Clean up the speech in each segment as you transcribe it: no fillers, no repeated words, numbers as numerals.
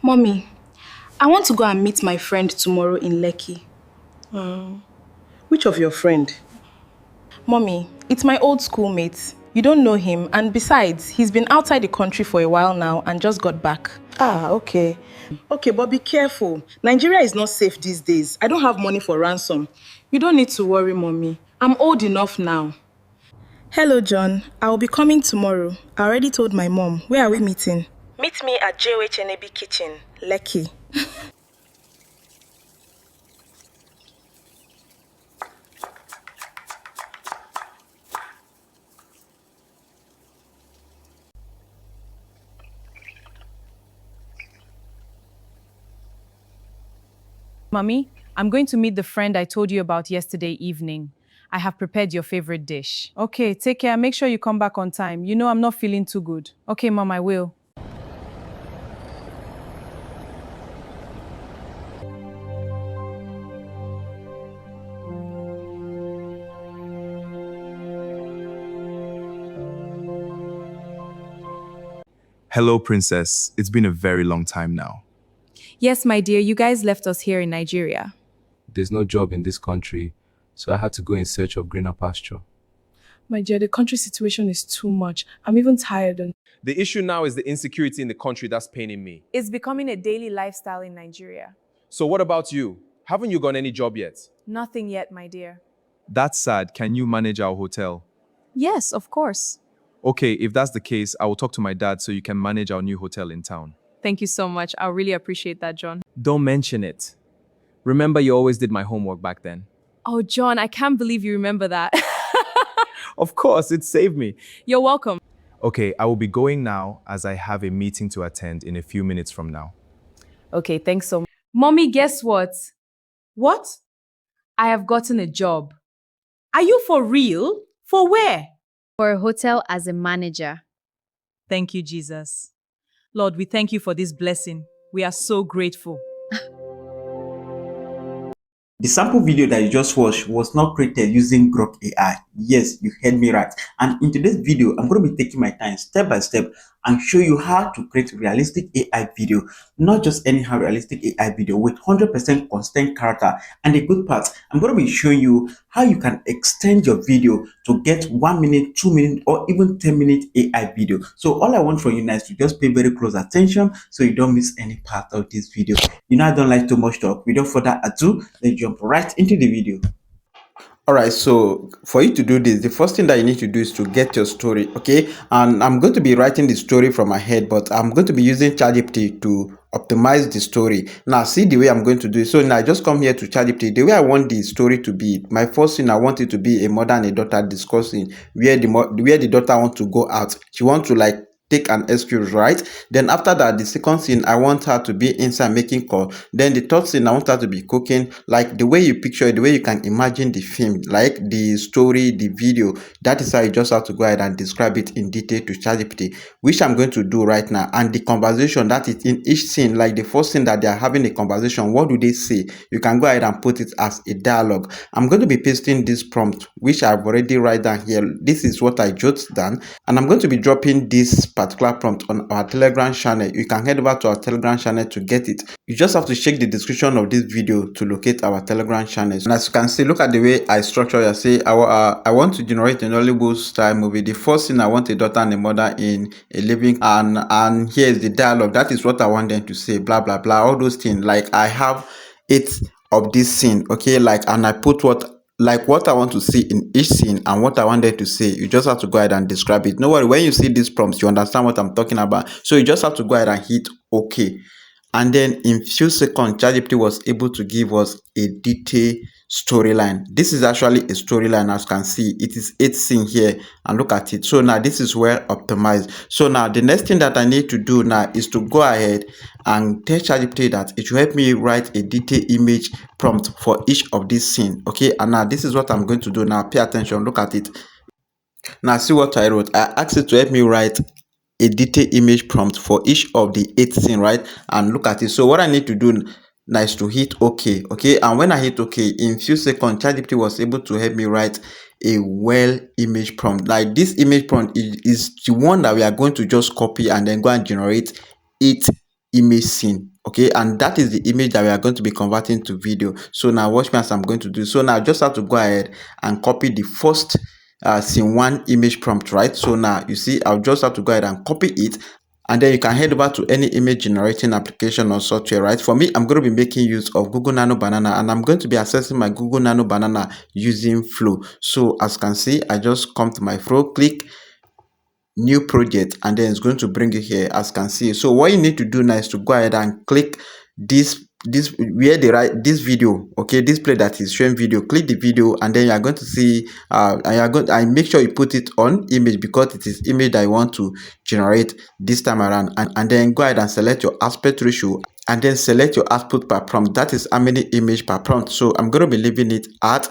Mommy, I want to go and meet my friend tomorrow in Lekki. Which of your friend? Mommy, it's my old schoolmate. You don't know him, and besides, he's been outside the country for a while now and just got back. Ah, okay. Okay, but be careful. Nigeria is not safe these days. I don't have money for ransom. You don't need to worry, Mommy. I'm old enough now. Hello, John. I'll be coming tomorrow. I already told my mom. Where are we meeting? Meet me at JohnAb kitchen, Lekki. Mummy, I'm going to meet the friend I told you about yesterday evening. I have prepared your favorite dish. Okay, take care. Make sure you come back on time. You know I'm not feeling too good. Okay, Mom, I will. Hello, Princess. It's been a very long time now. Yes, my dear, you guys left us here in Nigeria. There's no job in this country, so I had to go in search of greener pasture. My dear, the country situation is too much. I'm even tired. And The issue now is the insecurity in the country that's paining me. It's becoming a daily lifestyle in Nigeria. So what about you? Haven't you gotten any job yet? Nothing yet, my dear. That's sad. Can you manage our hotel? Yes, of course. Okay, if that's the case, I will talk to my dad so you can manage our new hotel in town. Thank you so much. I really appreciate that, John. Don't mention it. Remember, you always did my homework back then. Oh, John, I can't believe you remember that. Of course, it saved me. You're welcome. Okay, I will be going now as I have a meeting to attend in a few minutes from now. Okay, thanks so much. Mommy, guess what? What? I have gotten a job. Are you for real? For where? For a hotel as a manager. Thank you, Jesus. Lord, we thank you for this blessing. We are so grateful. The sample video that you just watched was not created using Grok AI. Yes, you heard me right. And in today's video, I'm going to be taking my time step by step and show you how to create realistic AI video. Not just anyhow realistic AI video with 100% constant character. And the good part, I'm going to be showing you how you can extend your video to get 1 minute, 2 minutes, or even 10-minute AI video. So all I want from you now is to just pay very close attention so you don't miss any part of this video. You know I don't like too much talk. Without further ado, let's jump right into the video. Alright, so for you to do this, the first thing that you need to do is to get your story, okay? And I'm going to be writing the story from my head, but I'm going to be using ChatGPT to optimize the story. Now, see the way I'm going to do it. So now I just come here to ChatGPT. The way I want the story to be, my first thing, I want it to be a mother and a daughter discussing where the daughter wants to go out. She wants to like take an excuse, right? Then after that, the second scene, I want her to be inside making call. Then the third scene, I want her to be cooking. Like the way you picture it, the way you can imagine the film, like the story, the video. That is how you just have to go ahead and describe it in detail to ChatGPT, which I'm going to do right now. And the conversation that is in each scene, like the first scene that they are having a conversation, what do they say? You can go ahead and put it as a dialogue. I'm going to be pasting this prompt, which I've already write down here. This is what I jotted down, and I'm going to be dropping this particular prompt on our Telegram channel. You can head over to our Telegram channel to get it. You just have to check the description of this video to locate our Telegram channel. And as you can see, look at the way I structure it. I say I want to generate an Hollywood style movie. The first thing, I want a daughter and a mother in a living, and here is the dialogue. That is what I want them to say, blah blah blah, all those things. Like I have it of this scene, okay, like, and I put what I want to see in each scene and what I wanted to say. You just have to go ahead and describe it. No worry, when you see these prompts, you understand what I'm talking about. So you just have to go ahead and hit OK. And then in few seconds, ChatGPT was able to give us a detailed storyline. This is actually a storyline. As you can see, it is 8 scene here, and look at it. So now this is well optimized. So now the next thing that I need to do now is to go ahead and tell ChatGPT that it should help me write a detailed image prompt for each of these scene. Okay, and now this is what I'm going to do now. Pay attention, look at it. Now see what I wrote. I asked it to help me write a detailed image prompt for each of the 8 scene, right? And look at it. So what I need to do now is to hit OK. Okay, and when I hit OK, in few seconds, ChatGPT was able to help me write a well image prompt. Like this image prompt is the one that we are going to just copy and then go and generate it image scene. Okay, and that is the image that we are going to be converting to video. So now watch me as I'm going to do. So now I just have to go ahead and copy the first scene 1 image prompt, right? So now you see I'll just have to go ahead and copy it, and then you can head over to any image generating application or software, right? For me, I'm going to be making use of Google Nano Banana, and I'm going to be accessing my Google Nano Banana using Flow. So as you can see, I just come to my Flow, click new project, and then it's going to bring you here, as you can see. So what you need to do now is to go ahead and click this where they write this video, okay, display that is showing video. Click the video, and then you are going to see I make sure you put it on image, because it is image that you want to generate this time around. And then go ahead and select your aspect ratio, and then select your output per prompt. That is how many image per prompt. So I'm going to be leaving it at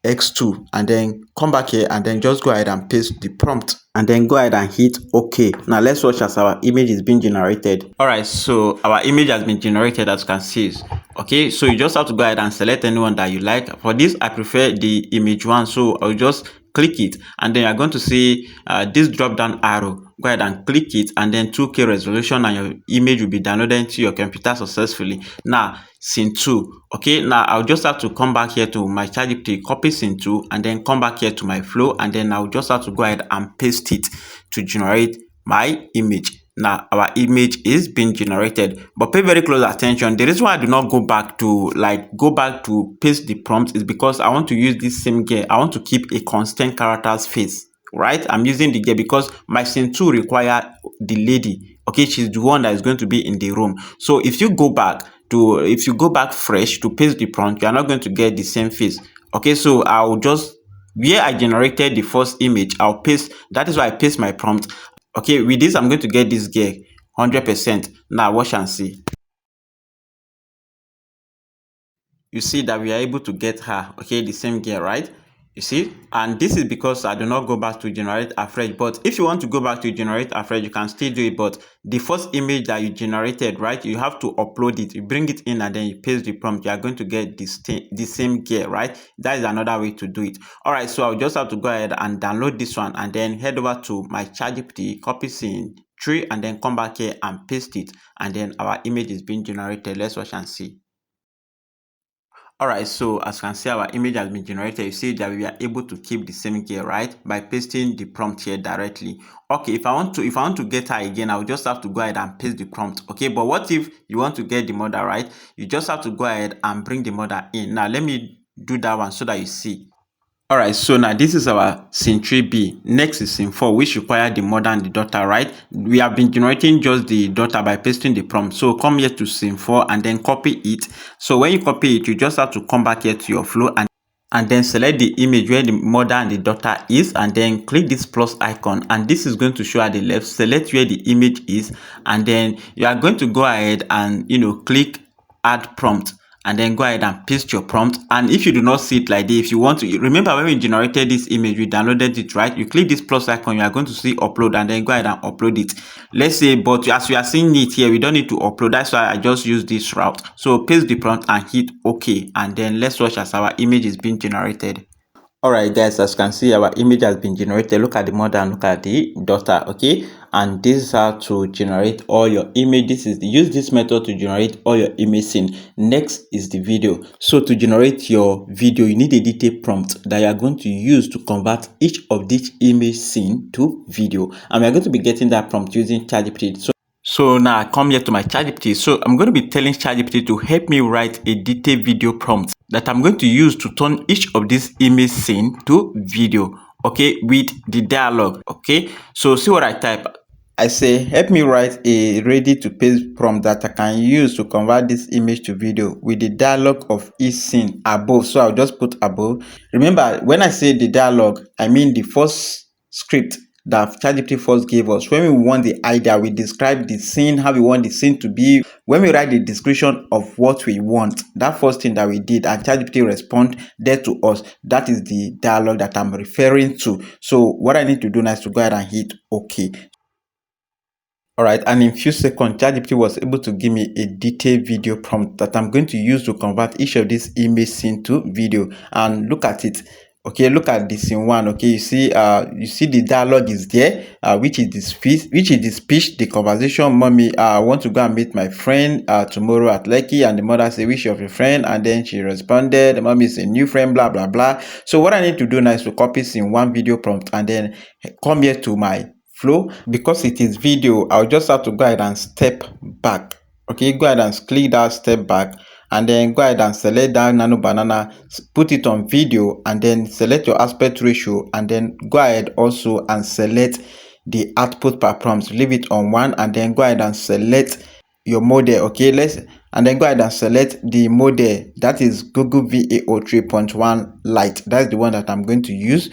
X2, and then come back here and then just go ahead and paste the prompt, and then go ahead and hit OK. Now let's watch as our image is being generated. All right, so our image has been generated, as you can see. Okay, so you just have to go ahead and select anyone that you like. For this, I prefer the image one, so I'll just click it, and then you're going to see this drop down arrow. Go ahead and click it, and then 2K resolution, and your image will be downloaded into your computer successfully. Now scene 2. Okay, now I'll just have to come back here to my ChatGPT, copy scene 2, and then come back here to my Flow, and then I'll just have to go ahead and paste it to generate my image. Now our image is being generated, but pay very close attention. The reason why I do not go back to paste the prompt is because I want to use this same gear. I want to keep a constant character's face, right? I'm using the gear because my scene 2 require the lady. Okay, she's the one that is going to be in the room. So if you go back fresh to paste the prompt, you are not going to get the same face. Okay, so I'll just, where I generated the first image, I'll paste. That is why I paste my prompt. Okay, with this I'm going to get this gear 100%. Now watch and see. You see that we are able to get her, okay, the same gear, right? You see, and this is because I do not go back to generate afresh. But if you want to go back to generate afresh, you can still do it. But the first image that you generated, right, you have to upload it. You bring it in, and then you paste the prompt. You are going to get the same gear, right? That is another way to do it. All right, so I'll just have to go ahead and download this one, and then head over to my ChatGPT, copy scene 3, and then come back here and paste it, and then our image is being generated. Let's watch and see. Alright, so as you can see, our image has been generated. You see that we are able to keep the same gear, right, by pasting the prompt here directly. Okay, if I want to get her again, I'll just have to go ahead and paste the prompt. Okay, but what if you want to get the mother, right? You just have to go ahead and bring the mother in. Now let me do that one so that you see. Alright, so now this is our scene 3B. Next is scene 4, which require the mother and the daughter, right? We have been generating just the daughter by pasting the prompt. So come here to scene 4 and then copy it. So when you copy it, you just have to come back here to your Flow, and then select the image where the mother and the daughter is, and then click this plus icon, and this is going to show at the left. Select where the image is, and then you are going to go ahead and click add prompt, and then go ahead and paste your prompt. And if you do not see it like this, if you want to, remember when we generated this image, we downloaded it, right? You click this plus icon, you are going to see upload, and then go ahead and upload it. Let's say, but as we are seeing it here, we don't need to upload. That's why I just use this route. So paste the prompt and hit OK, and then let's watch as our image is being generated. Alright guys, as you can see, our image has been generated. Look at the mother and look at the daughter. Okay, and this is how to generate all your image. Use this method to generate all your image scene. Next is the video. So to generate your video, you need a detailed prompt that you are going to use to convert each of these image scene to video, and we are going to be getting that prompt using ChatGPT. So now I come here to my ChatGPT. So I'm going to be telling ChatGPT to help me write a detailed video prompt that I'm going to use to turn each of these image scene to video, okay, with the dialogue. Okay, so see what I type. I say, help me write a ready to paste prompt that I can use to convert this image to video with the dialogue of each scene above. So I'll just put above. Remember, when I say the dialogue, I mean the first script that ChatGPT first gave us. When we want the idea, we describe the scene, how we want the scene to be. When we write the description of what we want, that first thing that we did, and ChatGPT respond there to us, that is the dialogue that I'm referring to. So what I need to do now is to go ahead and hit OK. Alright, and in few seconds, ChatGPT was able to give me a detailed video prompt that I'm going to use to convert each of these image scene to video. And look at it. Okay, look at the scene one. Okay, you see the dialogue is there, which is the speech, the conversation. Mommy, I want to go and meet my friend tomorrow at Lekki, and the mother say, which of your friend? And then she responded, mommy is a new friend, blah blah blah. So what I need to do now is to copy scene one video prompt and then come here to my flow. Because it is video, I'll just have to go ahead and step back. Okay, go ahead and click that step back, and then go ahead and select that nano banana, put it on video, and then select your aspect ratio, and then go ahead also and select the output per prompt, leave it on 1, and then go ahead and select your model. Okay, and then go ahead and select the model, that is Google VAO 3.1 Lite. That's the one that I'm going to use.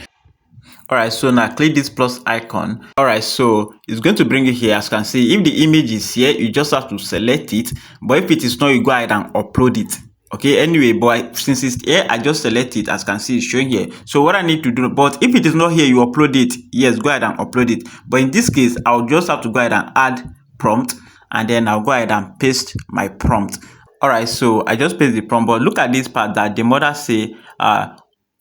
All right, so now click this plus icon. All right, so it's going to bring you here. As you can see, if the image is here, you just have to select it, but if it is not, you go ahead and upload it. Okay, anyway, but since it's here, I just select it. As you can see, it's showing here. So what I need to do, but if it is not here, you upload it. Yes, go ahead and upload it. But in this case, I'll just have to go ahead and add prompt, and then I'll go ahead and paste my prompt. All right, so I just paste the prompt, but look at this part that the mother say,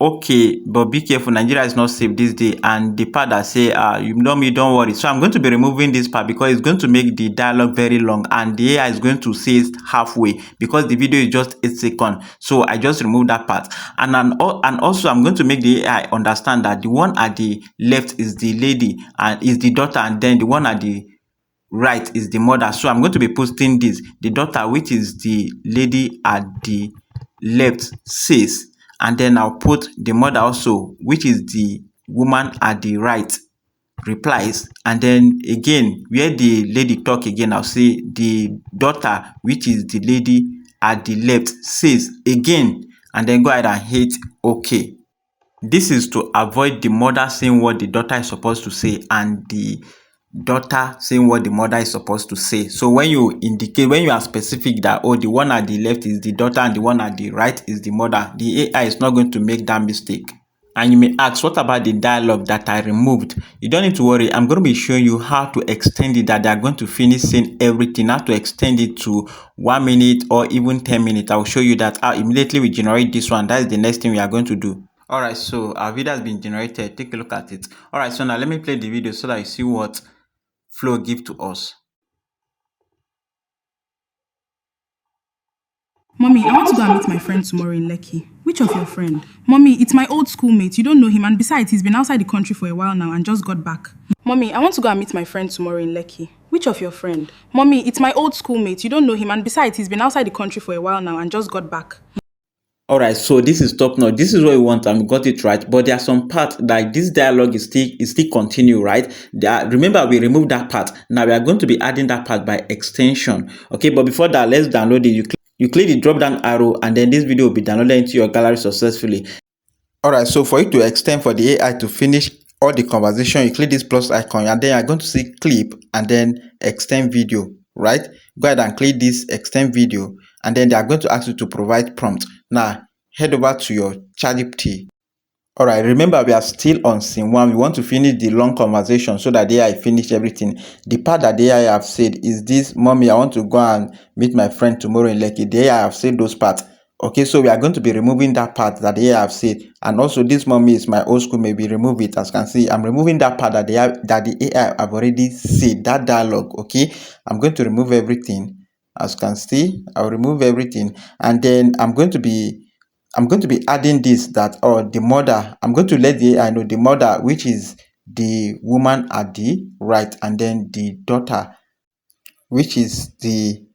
okay, but be careful, Nigeria is not safe this day, and the part that say, you know me, don't worry. So I'm going to be removing this part because it's going to make the dialogue very long, and the AI is going to say it halfway because the video is just 8 seconds. So I just remove that part, and also I'm going to make the AI understand that the one at the left is the lady and is the daughter, and then the one at the right is the mother. So I'm going to be posting this, the daughter, which is the lady at the left, says, and then I'll put the mother also, which is the woman at the right, replies, and then again where the lady talk again, I'll say the daughter, which is the lady at the left, says again, and then go ahead and hit OK. This is to avoid the mother saying what the daughter is supposed to say and the daughter saying what the mother is supposed to say. So when you indicate, when you are specific that, oh, the one at the left is the daughter and the one at the right is the mother, the AI is not going to make that mistake. And you may ask, what about the dialogue that I removed? You don't need to worry. I'm going to be showing you how to extend it, that they are going to finish saying everything, how to extend it to 1 minute or even 10 minutes. I'll show you that immediately we generate this one. That is the next thing we are going to do. All right, so our video has been generated. Take a look at it. All right, so now let me play the video so that you see what Flow give to us. Mommy, I want to go and meet my friend tomorrow in Lekki. Which of your friend? Mommy, it's my old schoolmate. You don't know him, and besides, he's been outside the country for a while now and just got back. Mommy, I want to go and meet my friend tomorrow in Lekki. Which of your friend? Mommy, it's my old schoolmate. You don't know him, and besides, he's been outside the country for a while now and just got back. All right, so this is top notch. This is what we want, and we got it right. But there are some parts that this dialogue is still continue, right? Remember, we removed that part. Now we are going to be adding that part by extension. Okay, but before that, let's download it. You click the drop down arrow, and then this video will be downloaded into your gallery successfully. All right, so for you to extend for the AI to finish all the conversation, you click this plus icon, and then you're going to see clip and then extend video, right? Go ahead and click this extend video, and then they are going to ask you to provide prompt. Now head over to your ChatGPT. All right, remember we are still on scene 1. We want to finish the long conversation so that the AI finish everything. The part that the AI have said is this: mommy, I want to go and meet my friend tomorrow in Lekki. The AI have said those parts. Okay, so we are going to be removing that part that the AI have said, and also this mommy is my old school, maybe remove it. As you can see, I'm removing that part that the AI have already said, that dialogue. Okay, I'm going to remove everything. As you can see, I'll remove everything, and then I'm going to be adding this, that, or the mother. I'm going to let the AI know the mother, which is the woman at the right, and then the daughter, which is the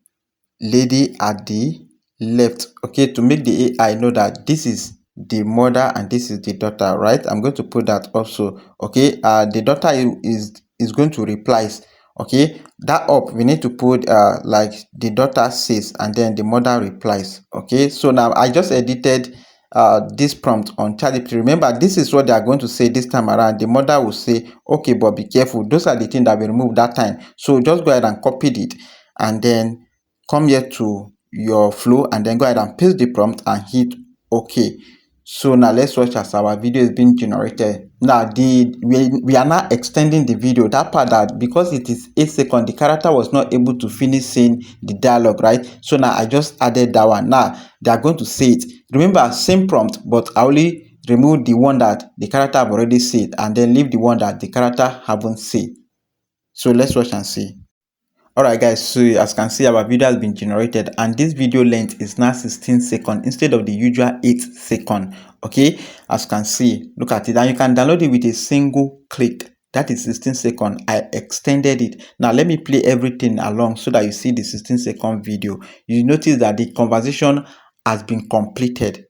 lady at the left. Okay, to make the AI know that this is the mother and this is the daughter, right? I'm going to put that also. Okay, the daughter is going to replies. Okay, that up we need to put like the daughter says and then the mother replies. Okay, so now I just edited this prompt on ChatGPT. Remember, this is what they are going to say this time around. The mother will say, okay, but be careful, those are the things that we removed that time. So just go ahead and copy it, and then come here to your flow, and then go ahead and paste the prompt and hit OK. So now let's watch as our video is being generated. Now we are now extending the video, that part, that because it is 8 seconds, the character was not able to finish saying the dialogue, right? So now I just added that one. Now they are going to say it. Remember, same prompt, but I only remove the one that the character have already said and then leave the one that the character haven't said. So let's watch and see. Alright guys, so as you can see, our video has been generated and this video length is now 16 seconds instead of the usual 8 seconds. Okay, as you can see, look at it, and you can download it with a single click. That is 16 seconds. I extended it. Now let me play everything along so that you see the 16-second video. You notice that the conversation has been completed.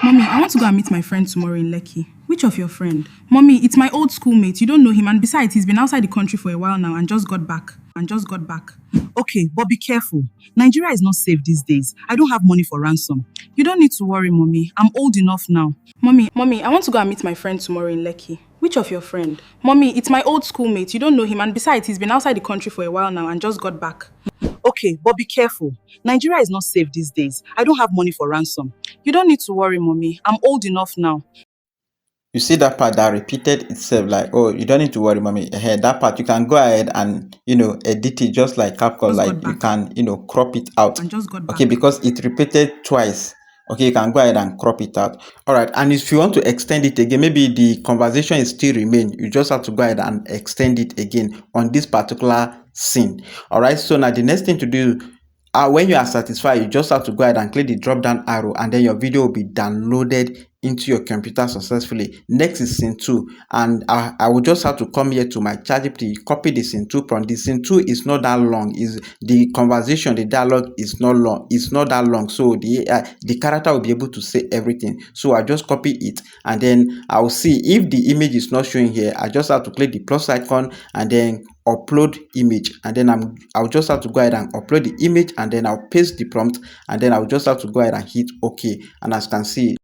Mommy, I want to go and meet my friend tomorrow in Lekki. Which of your friend? Mommy, it's my old schoolmate. You don't know him, and besides, he's been outside the country for a while now and just got back. Okay, but be careful. Nigeria is not safe these days. I don't have money for ransom. You don't need to worry, Mommy. I'm old enough now. Mommy, I want to go and meet my friend tomorrow in Lekki. Which of your friend? Mommy, it's my old schoolmate. You don't know him, and besides, he's been outside the country for a while now and just got back. Okay, but be careful. Nigeria is not safe these days. I don't have money for ransom. You don't need to worry, Mommy. I'm old enough now. You see that part that repeated itself, like, oh, you don't need to worry, mommy. That part you can go ahead and edit it just like CapCut, like you can crop it out. And just got back. Okay, because it repeated twice. Okay, you can go ahead and crop it out. All right, and if you want to extend it again, maybe the conversation is still remain, you just have to go ahead and extend it again on this particular scene. All right, so now the next thing to do, when you are satisfied, you just have to go ahead and click the drop down arrow, and then your video will be downloaded into your computer successfully. Next is scene 2, and I will just have to come here to my ChatGPT, copy the scene 2 from the scene 2 is not that long. Is the conversation, the dialogue is not long. It's not that long, so the character will be able to say everything. So I just copy it, and then I will see if the image is not showing here. I just have to click the plus icon and then upload image, and then I'll just have to go ahead and upload the image, and then I'll paste the prompt, and then I'll just have to go ahead and hit OK. And as you can see,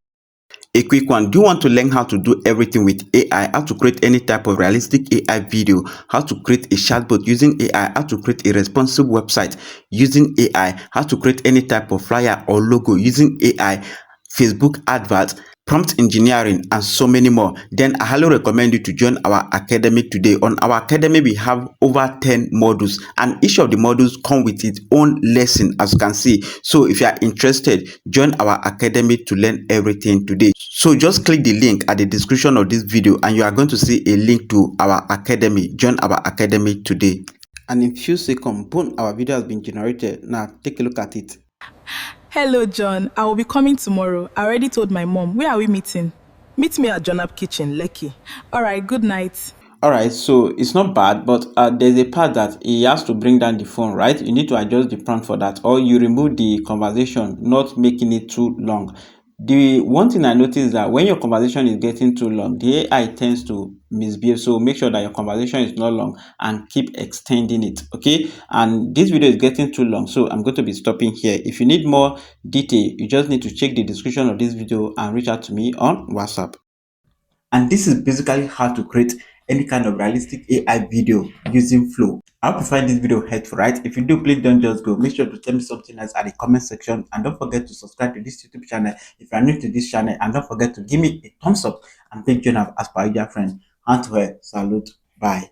a quick one, do you want to learn how to do everything with AI, how to create any type of realistic AI video, how to create a chatbot using AI, how to create a responsive website using AI, how to create any type of flyer or logo using AI, Facebook adverts, prompt engineering, and so many more, then I highly recommend you to join our academy today. On our academy, we have over 10 modules, and each of the modules come with its own lesson, as you can see. So if you are interested, join our academy to learn everything today. So just click the link at the description of this video, and you are going to see a link to our academy. Join our academy today. And in few seconds, boom, our video has been generated. Now take a look at it. Hello, John. I will be coming tomorrow. I already told my mom. Where are we meeting? Meet me at JohnAb kitchen, Lekki. All right, good night. All right, so it's not bad, but there's a part that he has to bring down the phone, right? You need to adjust the prompt for that, or you remove the conversation, not making it too long. The one thing I noticed is that when your conversation is getting too long, the AI tends to misbehave. So make sure that your conversation is not long and keep extending it. Okay, and this video is getting too long, so I'm going to be stopping here. If you need more detail, you just need to check the description of this video and reach out to me on WhatsApp. And this is basically how to create any kind of realistic AI video using Flow. I hope you find this video helpful, right? If you do, please don't just go. Make sure to tell me something else at the comment section, and don't forget to subscribe to this YouTube channel if you are new to this channel, and don't forget to give me a thumbs up and take JohnAb as per your friend. And to her, salute, bye.